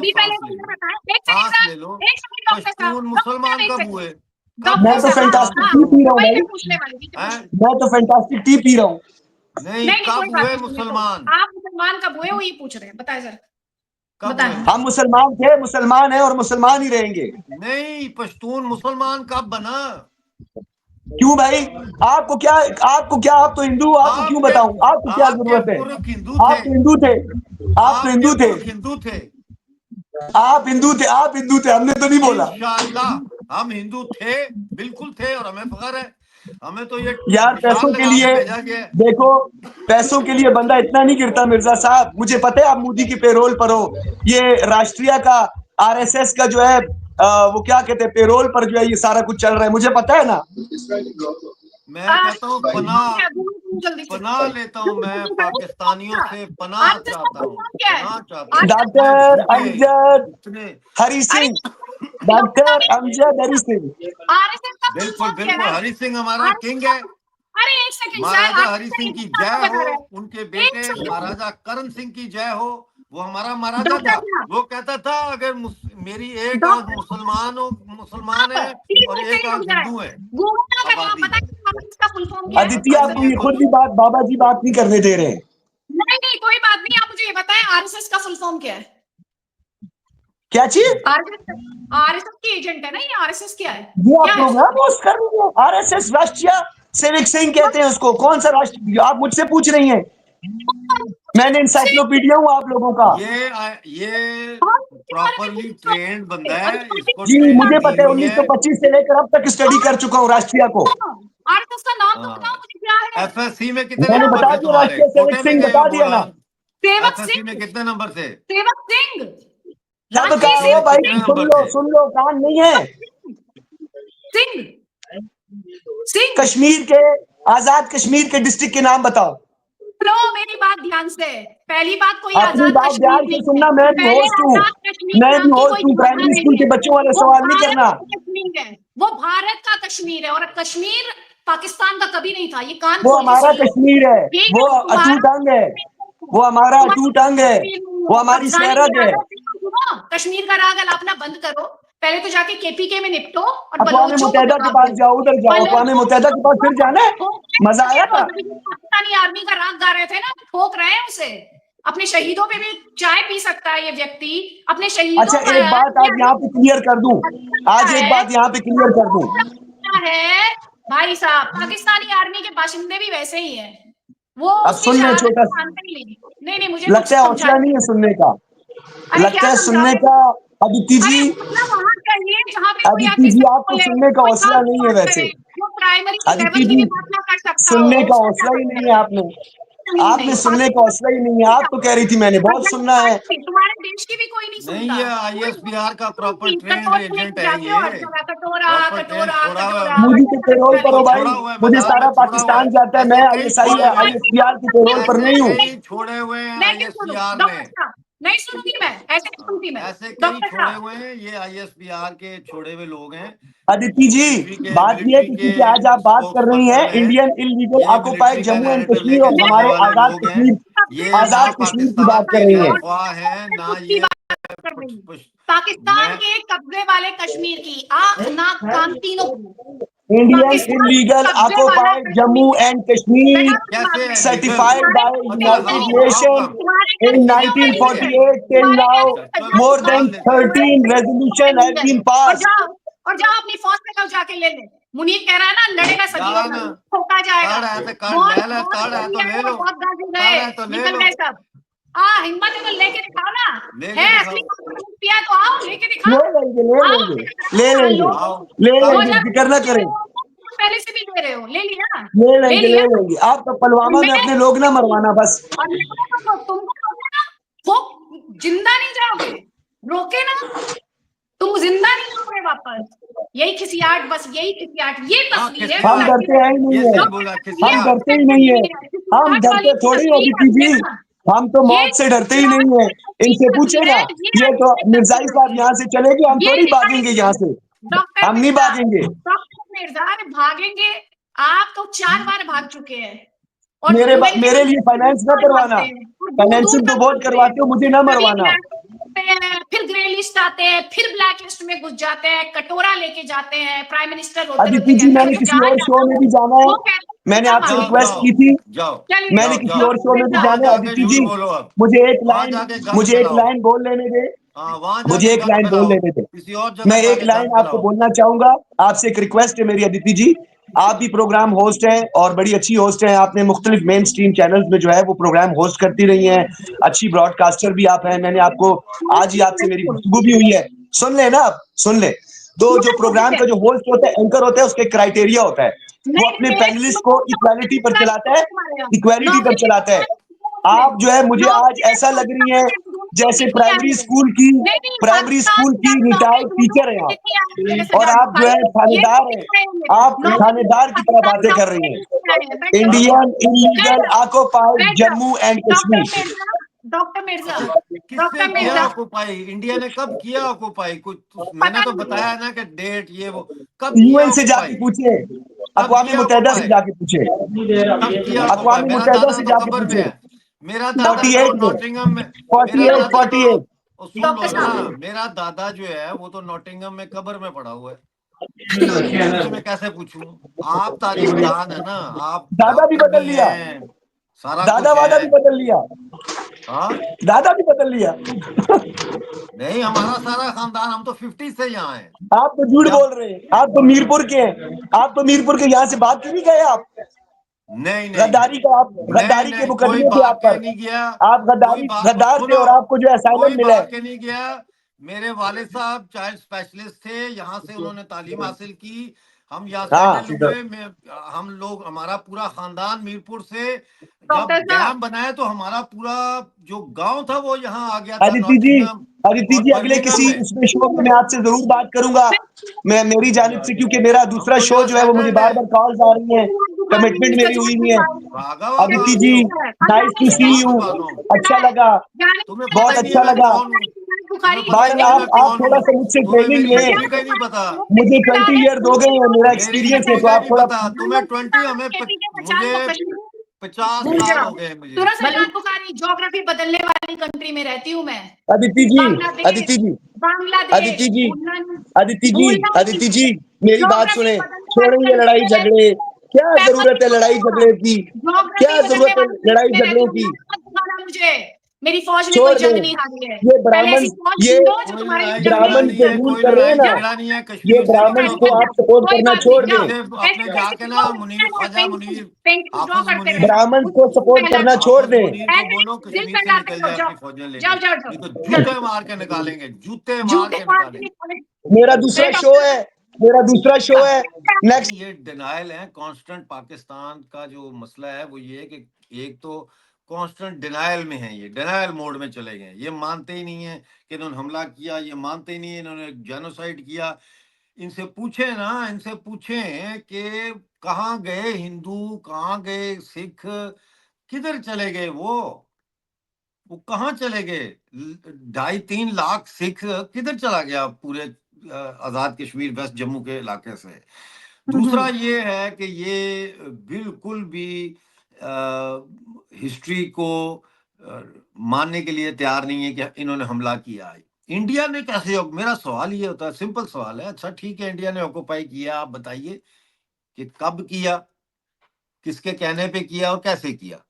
सांस ले लो। पश्तून मुसलमान कब हुए? मैं तो फैंटास्टिक टी पी रहा हूँ भाई, मैं तो फैंटास्टिक टी पी रहा हूँ। नहीं, कब हुए मुसलमान? आप मुसलमान कब हुए, वो ये पूछ रहे हैं, बताए जरा। हम मुसलमान थे, मुसलमान है और मुसलमान ही रहेंगे। नहीं, पश्तून मुसलमान कब बना? क्यों भाई, आपको क्या, आप तो हिंदू, आपको क्यों बताऊं, आपको क्या जरूरत है? आप तो हिंदू थे, आप तो हिंदू थे, आप हिंदू थे, आप हिंदू थे, हमने तो नहीं बोला। इंशाअल्लाह हम हिंदू थे, बिल्कुल थे, और हमें फख्र है। हमें तो ये यार पैसों के लिए, देखो पैसों के लिए बंदा इतना नहीं गिरता मिर्जा साहब। मुझे पता है आप मोदी की पेरोल पर हो, ये राष्ट्रीय का आरएसएस का जो है वो क्या कहते हैं, पेरोल पर जो है ये सारा कुछ चल रहा है, मुझे पता है ना। मैं कहता हूँ पनाह लेता हूँ, मैं पाकिस्तानियों से पनाह चाहता हूँ। Doctor Amjad Hari Singh, doctor Amjad Hari Singh. बिल्कुल बिल्कुल, हरि सिंह हमारा किंग है। महाराजा हरि सिंह की जय हो, उनके बेटे महाराजा करण सिंह की जय हो। वो हमारा महाराजा था। वो कहता था अगर मेरी एक आंख मुसलमान है और एक आंख हिंदू है। अदिति आपको ये खुद भी बात बाबा जी बात नहीं करने दे रहे हैं। नहीं कोई बात नहीं, आप मुझे ये बताएं आरएसएस का फुल फॉर्म क्या है? क्या चीज? आरएसएस की एजेंट है ना ये, आरएसएस क्या है? ये आप क्या है? प्रोग्राम होस्ट कर रही है, आरएसएस राष्ट्रीय सेविक संघ कहते हैं उसको। कौन सा राष्ट्र, आप मुझसे पूछ रही हैं? मैंने इंसाइक्लोपीडिया हूँ आप लोगों का। ये प्रॉपरली ट्रेंड बंदा है, इसको जी मुझे ट्रेनिंग दी पता है, हुई है। 1925 से लेकर अब तक स्टडी कर चुका हूँ राष्ट्रीय को। आरएसएस का नाम तो बताओ मुझे, क्या है? एफएससी में कितने मैंने नंबर बता थे दिया, तुम्हारे? राष्ट्रीय सेविक कोटे में संघ गए बता हो दिया ना। बोला। सेवक एफएससी में सिंह, कितने नंबर थे? सेवक सिंह, सब राष्ट्रीय कहा हो में सेवक भाई, कितने सुन नंबर लो थे? सुन लो, कान नहीं है। सिंह, सिंह। कश्मीर के, आजाद कश्मीर के डिस्ट्रिक्ट के नाम बताओ। सुनो मेरी बात ध्यान से। पहली बात, कोई अपनी आजाद बात कश्मीर ध्यान से नहीं है। सुनना, मैं भी पहले होस्ट हूँ, आजाद कश्मीर मैं भी नाम की होस्ट कोई हूँ। जगह प्राइमरी स्कूल नहीं के है। बच्चों वाले वो सवाल नहीं भारत करना। का कश्मीर है, वो भारत का कश्मीर है, और कश्मीर पाकिस्तान का कभी नहीं था। ये कान वो खोल के हमारा सुन लो। कश्मीर है, ठीक वो है, तुम्हारा अटूट अंग है, कश्मीर वो हमारा तुम्हारा अटूट अंग है, कश्मीर नहीं वो है। हमारी अफगानी सरहद है। यादव से सुनो, कश्मीर का राग अलापना बंद करो। पहले तो जाके केपीके में निपटो और अक़वाम बलोचों को मुत्तहिदा के जवाब पास दो। जाओ, उधर जाओ, अक़वाम बलोचों मुत्तहिदा के पास फिर जाना है। मजा आया था। पाकिस्तानी आर्मी का राग गा रहे थे ना, ठोक रहे हैं उसे। अपने शहीदों पे भी चाय पी सकता है ये व्यक्ति, अपने शहीदों अच्छा एक बात आज यहाँ पे क्लियर कर दूं, आज एक बात यहाँ पे क्लियर कर दूं। है भाई साहब, पाकिस्तानी आर्मी के बाशिंदे भी वैसे ही हैं। वो अब उसकी सुन ले शहादत छोटा, को मानते ही नहीं। नहीं नहीं, मुझे कुछ लगता है हौसला नहीं समझाइए। है सुनने का, अरे लगता क्या है सुनने समझाओगे? का। अदिति अरे जी, मतलब वहां चाहिए जहाँ पे कोई अदिति आके जी सच आपको बोले, सुनने का कोई हौसला फालतू नहीं है बात वैसे। करे, जो प्राइमरी अदिति लेवल की जी, भी बात ना कर सकता हो, सुनने का उसका क्या हौसला ही नहीं है करते हैं? आपने, नहीं आपने नहीं, सुनने का हौसला ही नहीं है। आप तो कह रही थी मैंने बहुत सुनना है। तुम्हारे देश की भी कोई नहीं नहीं, सुनता। ये आईएसबीआर का प्रॉपर ट्रेंड कटोरा एजेंट लेके है। जाते हो हर ये जगह, कटोरा प्रॉपर ट्रेंड कटोरा छोड़ा हुआ है कटोरा। उनको। मुझे के पेरोल पर हो उनको भाई, छोड़ा हुआ है, मुझे मैदान सारा में छोड़ा हुआ पाकिस्तान है। जाता है। मैं ऐसे कई आईएसआई छोड़े हुए हैं, आईएसपीआर के पेरोल पर ऐसे नहीं हूँ। कई छोड़े हुए हैं मैं क्यों सुनूं आईएसबीआर ने। डॉक्टर साहब? नहीं सुनूंगी मैं, ऐसे नहीं सुनती मैं। ऐसे कई डॉक्टर छोड़े साहब, हुए हैं, ये आईएसबीआर के छोड़े हुए लोग हैं। अदिति जी, बात यह है मिलिट्री कि के क्योंकि आज आप बात कर रही हैं स्पोक्सपर्सन हैं। इंडियन इलीगल ये ऑक्युपाइड मिलिट्री का जम्मू एंड नैरेटिव कश्मीर और लेके चलने हमारे वाले आजाद लोग हैं। कश्मीर, ये ना आजाद कश्मीर की बात पाकिस्तान कर के रही हैं। खैरख्वाह हैं, ना की ये बात कर रही हूँ। पाकिस्तान मैं के कब्जे वाले कश्मीर की आंख नाक कान तीनों। इंडियन पाकिस्तान के इलीगल कब्जे वाला ऑक्युपाइड कश्मीर। जम्मू एंड बेटा कश्मीर मेरी बात कैसे है, है लीगल? certified by अच्छा, United हाउ Nations कम? तुम्हारे in कहने से कैसे नहीं है, 1948 till तुम्हारे now. कहने से चलो More than मान लेते हैं। 13 resolution has been और passed. जाओ, और जाओ अपनी फौज से कल जाके ले ले। मुनीर कह रहा है ना, लड़ेगा सदियों जान तक, ठोका जाएगा। कार्ड है तो कार्ड बहुत ले ले, बहुत कार्ड है तो बढ़िया ले है, लो, बहुत दागे कार्ड गए, है तो ले निकल लो, गए सब। हिम्मत है तो लेके दिखाओ ना। लेके है दिखाओ। असली दूध पिया है तो आओ लेके ले दिखाओ। लेंगे ले आओ लेंगे लेके ले दिखाओ। लेंगे आओ, ले कब? लेंगे, फिक्र ना करें, पहले से भी ले रहे हो, ले लिया, ले ले लेंगे लिया। ले लेंगे। आप तो पुलवामा में मैं अपने लोग ना मरवाना बस। और तुमको रोके ना, वो जिंदा नहीं जाओगे, रोके ना, तुम जिंदा नहीं जाओगे वापस। यही खिसियाट, बस यही खिसियाट, ये हाँ तस्वीर है। हम खिसियात, डरते हैं ही ये नहीं है, सही बोला, हम खिसियात। डरते ही नहीं है, हम खिसियाट वाली डरते थोड़ी हो तस्वीर अदिति रखते जी, ना, हम तो ये मौत से डरते ही खिसियाट नहीं है। वाली इनसे पूछे तस्वीर ना, है, ये ये तो अच्छी मिर्जाई तस्वीर साहब होती है। यहाँ से चले गए, हम ये थोड़ी अरे भागेंगे यहाँ से, डॉक्टर हम नहीं मिर्जा, भागेंगे। डॉक्टर मिर्जा, अरे भागेंगे? आप तो 4 बार भाग चुके हैं, और यूएन के मेरे लिए फाइनेंस ना करवाना, भागते हैं, और दूर दूर फाइनेंसिंग तो तक बहुत भागते हैं। करवाते हो, मुझे ना कभी मरवाना। ब्लैक होते हैं, फिर ग्रे लिस्ट आते हैं, फिर ब्लैक लिस्ट में घुस जाते हैं, कटोरा लेके जाते हैं, प्राइम मिनिस्टर रोते रोते अदिति जी, कहते मैंने हैं किसी जहाँ और शो जाता में हूँ भी जाना है, वो कहते हैं मैंने मिर्जा आपसे जाओ भागो। रिक्वेस्ट जाओ की थी, जाओ चलिए मैंने जाओ किसी जाओ, और शो में भी वहां जाना है। जाके अदिति झूठ जी, बोलो अब, वहां जाके गंद मुझे एक फैलाओ। लाइन बोल लेने दे, हाँ, वहां मुझे जाके एक गंद लाइन बोल फैलाओ, लेने दे। किसी और जगह मैं एक जाके लाइन गंद आपको फैलाओ। बोलना चाहूंगा, आपसे एक रिक्वेस्ट है मेरी अदिति जी, आप भी प्रोग्राम होस्ट हैं और बड़ी अच्छी होस्ट हैं, आपने मुख्तलिफ मेन स्ट्रीम चैनल्स में जो है वो प्रोग्राम होस्ट करती रही हैं, अच्छी ब्रॉडकास्टर भी आप हैं। मैंने आपको आज ही आपसे मेरी गुफ्तगू भी हुई है, सुन ले ना आप, सुन ले। तो जो प्रोग्राम का जो होस्ट होता है, एंकर होता है, उसके क्राइटेरिया होता है, वो अपने पैनलिस्ट को इक्वालिटी पर चलाता है, इक्वालिटी पर चलाता है। आप जो है, मुझे आज ऐसा लग रही है जैसे प्राइमरी स्कूल की रिटायर्ड टीचर हैं आप, और आप जो है थानेदार हैं, आप थानेदार की तरह बातें कर रही हैं। Indian illegal occupied Jammu and Kashmir. Doctor Mirza, किससे डॉक्टर किया मिर्जा, ऑक्युपाई? इंडिया ने कब किया ऑक्युपाई? कुछ मैंने पता तो नहीं बताया ना कि डेट ये वो, कब किया यूएन से जाके ऑक्युपाई? पूछे, कब अक़वाम किया मुत्तहिदा से ऑक्युपाई? जाके पूछे, कब किया ऑक्युपाई? अक़वाम मेरा मुत्तहिदा दादा से तो जाके कब्र में पूछे। है, मेरा दादा तो 48 में, नॉटिंघम में, मेरा 48 दादा तो 48 सुन डॉक्टर लो ना, साहब, मेरा दादा जो है वो तो नॉटिंघम में कब्र में पड़ा हुआ है, उससे मैं कैसे पूछूं? आप तारीख दान है ना, आप दादा भी डॉक्टर बदल भी लिया, हैं, सारा दादा कुछ वादा भी है। बदल लिया। हाँ दादा भी बदल लिया। नहीं, हमारा सारा खानदान, हम तो 50 से यहाँ हैं। आप तो झूठ जब बोल रहे हैं, आप तो मीरपुर के हैं, आप तो मीरपुर के, यहाँ से भाग के नहीं गए आप? नहीं नहीं गद्दारी नहीं का, आप नहीं गद्दारी के नहीं, कोई मुकदमे थे भाग आप के पर। नहीं गया। आप कोई गद्दारी, भाग गद्दार थे, सुनो, और आपको जो कोई असाइलम मिला भाग है। के नहीं गया। मेरे वालिद साहब चाइल्ड स्पेशलिस्ट थे, यहाँ से उन्होंने तालीम हासिल की। हम यहाँ हाँ सेटल हुए। हम लोग, हमारा पूरा खानदान मीरपुर से। जब डॉक्टर साहब, डैम बनाए तो हमारा पूरा जो गांव था वो यहाँ आ गया था, अदिति जी, नॉटिंघम अदिति और जी, अगले बर्मिंघम किसी में। उसमें शो में मैं आपसे जरूर बात करूंगा, मैं मेरी जानिब से, क्योंकि मेरा हम दूसरा तो शो यहाँ जो है वो मुझे सेटल्ड बार है। बार कॉल्स आ रही हैं, कमिटमेंट मेरी हुई नहीं है। भागा हुआ अदिति कहाँ जी, से हो? नाइस टू सी कहाँ से यू, भागा हूँ? अच्छा लगा, तुम्हें पता बहुत ही नहीं है अच्छा मैं लगा। कौन हूँ। तुम्हें पता ही बहरहाल नहीं है मैं आप कौन थोड़ा हूँ। सा मुझसे तुम्हें ट्रेनिंग मेरी लें, हिस्ट्री का ही नहीं पता। मुझे 20 ईयर हो गए हैं, मेरा मेरी एक्सपीरियंस है, हिस्ट्री तो का ही आप नहीं थोड़ा। पता। तुम्हें 20, मुझे 50 भूल साल जाओ। हो गए मुझे। सूरज सैलाब बुखारी, ज्योग्राफी बदलने वाली कंट्री में रहती हूँ मैं। अदिति जी, बांग्लादेश, अदिति जी, बांग्लादेश अदिति जी, भूलना नहीं, अदिति जी, भूलना नहीं। अदिति जी, मेरी बात ज्योग्राफी सुने, बदलने छोड़े वाली ये कंट्री लड़ाई में झगड़े, रहती हूँ। क्या पेपर जरूरत है लिखो लड़ाई मेरा। झगड़े की? ज्योग्राफी क्या बदलने जरूरत है वाली कंट्री लड़ाई में रहती झगड़ों हूँ। की? मत दिखाना मुझे। मेरी फौज ने कोई छोड़ जंग दें, नहीं हारी है। ये पहले ब्राह्मण, ऐसी फौज ये ढूंढो जो कोई तुम्हारे लिए लड़ाई जंग झगड़ा नहीं ब्राह्मण नहीं से है, लड़ेगी। रूल कोई कर रहे हैं लड़ाई ना, झगड़ा नहीं है। ये कश्मीर से छोड़ ब्राह्मण मतलब को जाओ। आप सपोर्ट कोई करना बात नहीं, छोड़ जाओ। दें। मुझे ऐसे अपने ऐसे जाके ना Munir, painting Khwaja Munir, painting draw Hafiz करते मुनीर, रहना। ब्राह्मण को मुझसे सपोर्ट पहला करना छोड़ हाफिज दें। मुनीर को ऐसे बोलो दिल कश्मीर पे से लाते निकल हो। जाए जाओ अपनी फौजें जाओ लेके। जाओ नहीं तो जाओ जूते जाओ। मार के निकालेंगे, जूते मार जूते के मार के निकालेंगे। मेरा दूसरा शो है, मेरा दूसरा शो है नेक्स्ट। ये डिनायल है कांस्टेंट। पाकिस्तान का जो मसला है वो ये है कि एक तो कांस्टेंट डिनायल में है, ये डिनायल मोड में चले गए। ये मानते ही नहीं है कि इन्होंने हमला किया, ये मानते ही नहीं है इन्होंने जेनोसाइड किया। इनसे पूछे ना, इनसे पूछे कि कहाँ गए हिंदू, कहाँ गए सिख, किधर चले गए वो कहाँ चले गए? 2.5-3 लाख सिख किधर चला गया पूरे आजाद कश्मीर वेस्ट जम्मू के इलाके से? दूसरा ये है कि ये बिल्कुल भी हिस्ट्री को अ, मानने के लिए तैयार नहीं है कि इन्होंने हमला किया है। इंडिया ने कैसे? मेरा सवाल ये होता है, सिंपल सवाल है, अच्छा ठीक है इंडिया ने ऑक्युपाई किया, आप बताइए कि कब किया, किसके कहने पे किया और कैसे किया?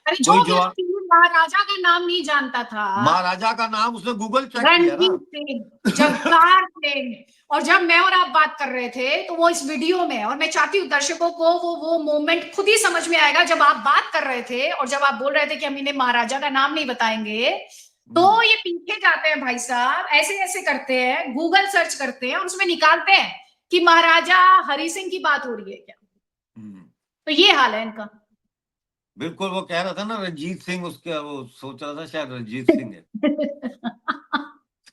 अरे जो कोई जवाब? व्यक्ति महाराजा का नाम नहीं जानता था, महाराजा का नाम उसने गूगल चेक किया ना। रणजीत सिंह, जगतार सिंह, और जब मैं और आप बात कर रहे थे तो वो इस वीडियो में, और मैं चाहती हूँ दर्शकों को वो मोमेंट खुद ही समझ में आएगा जब आप बात कर रहे थे और जब आप बोल रहे थे कि हम इन्हें महाराजा का नाम नहीं बताएंगे, तो ये पीछे जाते हैं भाई साहब, ऐसे ऐसे करते हैं, गूगल सर्च करते हैं और उसमें निकालते हैं कि महाराजा हरि सिंह की बात हो रही है क्या। तो ये हाल है इनका। बिल्कुल, वो कह रहा था ना रंजीत सिंह, उसका वो सोच रहा था शायद रंजीत सिंह है।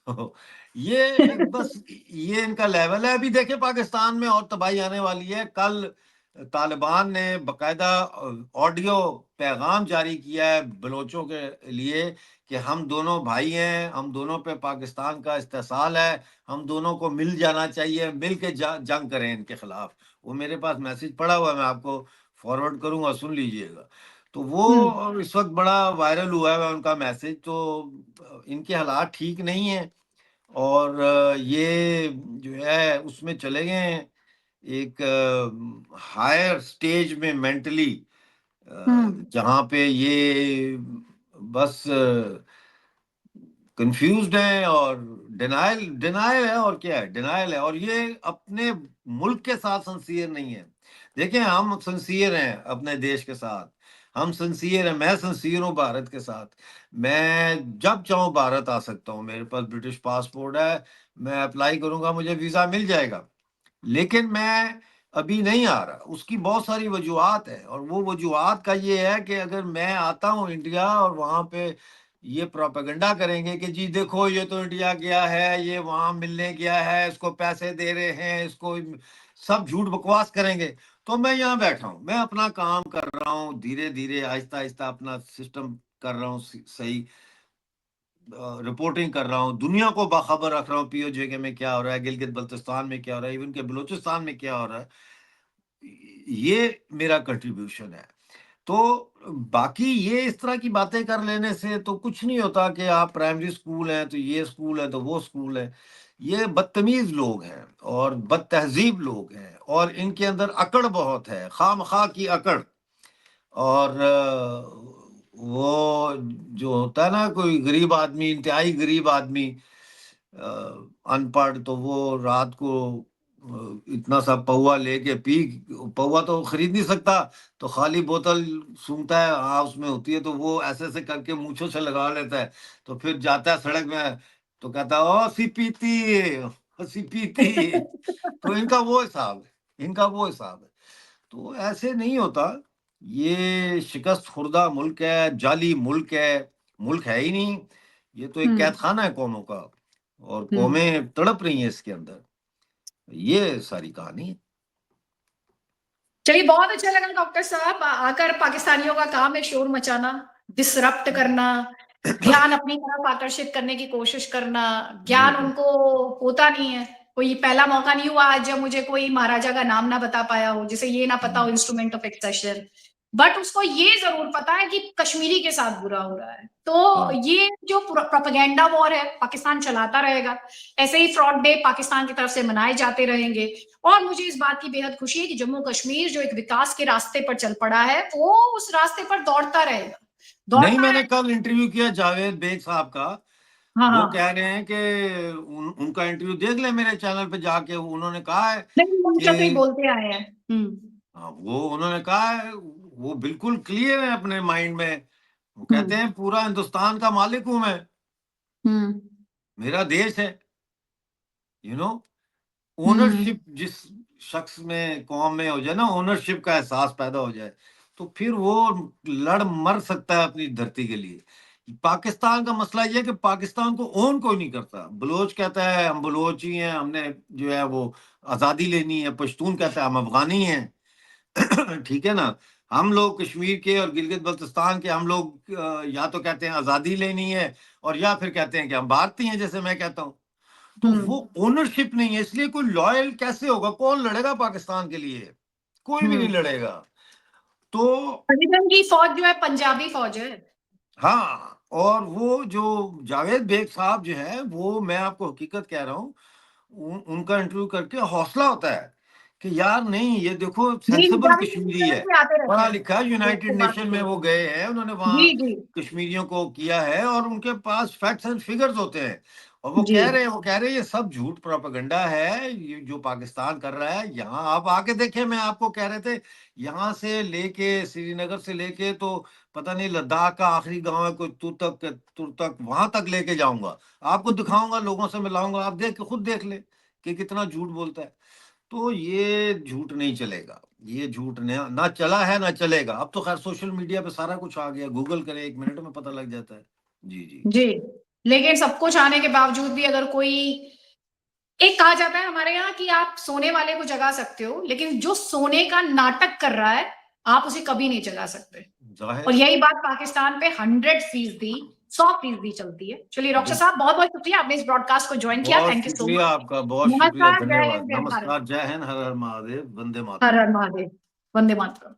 तो ये बस ये इनका लेवल है। अभी देखे पाकिस्तान में और तबाही आने वाली है। कल तालिबान ने बकायदा ऑडियो पैगाम जारी किया है बलोचों के लिए कि हम दोनों भाई हैं, हम दोनों पे पाकिस्तान का इस्तेसाल है, हम दोनों को मिल जाना चाहिए, मिल के जंग करें इनके खिलाफ। वो मेरे पास मैसेज पड़ा हुआ है, मैं आपको फॉरवर्ड करूंगा, सुन लीजिएगा। तो वो इस वक्त बड़ा वायरल हुआ है उनका मैसेज। तो इनके हालात ठीक नहीं है और ये जो है उसमें चले गए हैं एक हायर स्टेज में मेंटली, जहाँ पे ये बस कंफ्यूज्ड है और डिनायल डिनायल है। और क्या है? डिनायल है। और ये अपने मुल्क के साथ सिंसियर नहीं है। देखिए हम सिंसियर हैं अपने देश के साथ, हम सिंसियर हैं, मैं सिंसियर हूँ भारत के साथ। मैं जब चाहूँ भारत आ सकता हूँ, मेरे पास ब्रिटिश पासपोर्ट है, मैं अप्लाई करूंगा मुझे वीजा मिल जाएगा। लेकिन मैं अभी नहीं आ रहा, उसकी बहुत सारी वजूहत है। और वो वजूहत का ये है कि अगर मैं आता हूँ इंडिया और वहां पे ये प्रोपेगेंडा करेंगे कि जी देखो ये तो इंडिया गया है, ये वहां मिलने गया है, इसको पैसे दे रहे हैं, इसको सब झूठ बकवास करेंगे। तो मैं यहाँ बैठा हूँ, मैं अपना काम कर रहा हूँ, धीरे धीरे आहिस्ता आहिस्ता अपना सिस्टम कर रहा हूँ, सही रिपोर्टिंग कर रहा हूँ, दुनिया को बाखबर रख रहा हूँ पीओजे के में क्या हो रहा है, गिलगित बल्तिस्तान में क्या हो रहा है, इवन के बलूचिस्तान में क्या हो रहा है। ये मेरा कंट्रीब्यूशन है। तो बाकी ये इस तरह की बातें कर लेने से तो कुछ नहीं होता कि आप प्राइमरी स्कूल हैं तो ये स्कूल है तो वो स्कूल है। ये बदतमीज लोग हैं और बदतहजीब लोग हैं और इनके अंदर अकड़ बहुत है, खामखा की अकड़। और वो जो होता है ना, कोई गरीब आदमी, इंतहाई गरीब आदमी, अनपढ़, तो वो रात को इतना सा पौवा लेके पौवा तो खरीद नहीं सकता, तो खाली बोतल सूंघता है, हाँ उसमें होती है, तो वो ऐसे ऐसे करके मूंछों से लगा लेता है, तो फिर जाता है सड़क में, तो कहता है ओ सी पीती हसी पीती। तो इनका वो हिसाब है, इनका वो हिसाब है। तो ऐसे नहीं होता। ये शिकस्त खुर्दा मुल्क है, जाली मुल्क है, मुल्क है ही नहीं। ये तो एक हम्म, कैदखाना है कौमों का, और हम्म। कौमें तड़प रही हैं इसके अंदर। ये सारी कहानी है। चलिए, बहुत अच्छा लगा डॉक्टर साहब आकर। पाकिस्तानियों का काम है शोर मचाना, डिसरप्ट करना, ध्यान अपनी तरफ आकर्षित करने की कोशिश करना। ज्ञान बिल्कुल। उनको होता नहीं है। कोई पहला मौका नहीं हुआ आज जब मुझे कोई महाराजा का नाम ना बता पाया हो, जिसे ये ना पता हो इंस्ट्रूमेंट ऑफ एक्सेशन, बट उसको ये जरूर पता है कि कश्मीरी के साथ बुरा हो रहा है। तो हाँ। ये जो प्रोपेगेंडा वॉर है पाकिस्तान चलाता रहेगा। ऐसे ही फ्रॉड डे पाकिस्तान की तरफ से मनाए जाते रहेंगे। और मुझे इस बात की बेहद खुशी है कि जम्मू कश्मीर जो एक विकास के रास्ते पर चल पड़ा है, वो उस रास्ते पर दौड़ता रहेगा, नहीं, दौड़ता मैंने रहेगा। कल इंटरव्यू किया जावेद बेग साहब का। हाँ, वो हाँ। कह रहे हैं कि उनका इंटरव्यू देख ले मेरे चैनल पे जाके। उन्होंने कहा है नहीं, हमेशा से ही कि बोलते आए हैं। हाँ, वो उन्होंने कहा है, वो बिल्कुल क्लियर है अपने माइंड में। वो कहते हम्म, हैं पूरा हिंदुस्तान का मालिक हूं मैं, हम्म, मेरा देश है, यू नो। हम्म, ओनरशिप जिस शख्स में, कौम में हो जाए ना, ओनरशिप का एहसास पैदा हो जाए, तो फिर वो लड़ मर सकता है अपनी धरती के लिए। पाकिस्तान का मसला ये है कि पाकिस्तान को ओन कोई नहीं करता। बलोच कहता है हम बलोच ही हैं, हमने जो है वो आजादी लेनी है। पश्तून कहता है हम अफगानी हैं। ठीक है ना। हम लोग कश्मीर के और गिलगित बल्तिस्तान के, हम लोग या तो कहते हैं आजादी लेनी है, और या फिर कहते हैं कि हम भारतीय हैं, जैसे मैं कहता हूँ। तो वो हम्म, ओनरशिप नहीं है, इसलिए कोई लॉयल कैसे होगा? कौन लड़ेगा पाकिस्तान के लिए? कोई भी नहीं हम्म। लड़ेगा। तो पाकिस्तान की फौज जो है पंजाबी फौज है। हाँ, और वो जो जावेद बेग साहब जो है, वो मैं आपको हकीकत कह रहा हूँ, उनका इंटरव्यू करके हौसला होता है कि यार नहीं, ये देखो जी, सेंसिबल जावेद जी इस कश्मीरी तरह है, से आते रहते पढ़ा हैं लिखा है, लोग से यूनाइटेड बात नेशन में वो करते गए हैं, उन्होंने हैं। वहाँ जी, जी, कश्मीरियों को किया है, और उनके पास फैक्ट्स एंड फिगर्स होते हैं। और जी, वो कह रहे हैं ये सब झूठ प्रोपेगेंडा है, ये जो पाकिस्तान कर रहा है। यहाँ आप आके देखें, मैं आपको कह रहे थे, यहाँ से लेके श्रीनगर से लेके तो पता नहीं लद्दाख का आखिरी गांव है कोई, तुर तक वहां तक लेके जाऊंगा, आपको दिखाऊंगा, लोगों से मिलाऊंगा, आप देख के खुद देख ले कि कितना झूठ बोलता है। तो ये झूठ नहीं चलेगा, ये झूठ ना चला है ना चलेगा। अब तो खैर सोशल मीडिया पे सारा कुछ आ गया, गूगल करें 1 मिनट में पता लग जाता है। जी जी। जी। लेकिन सब कुछ आने के बावजूद भी अगर कोई, एक कहा जाता है हमारे यहाँ कि आप सोने वाले को जगा सकते हो, लेकिन जो सोने का नाटक कर रहा है आप उसे कभी नहीं जगा सकते। जाहिर और है। यही बात पाकिस्तान पे 100%, 100% चलती है। चलिए डॉक्टर बिल्कुल। साहब, बहुत बहुत शुक्रिया, आपने इस ब्रॉडकास्ट को ज्वाइन किया। बहुत थैंक यू सो शुक्रिया मच। आपका, बहुत शुक्रिया, नमस्कार, जय धन्यवाद। हिंद, जय भारत। नमस्कार, जय हिंद, हर हर महादेव, वंदे हर मातरम। हर महादेव। वंदे मातरम।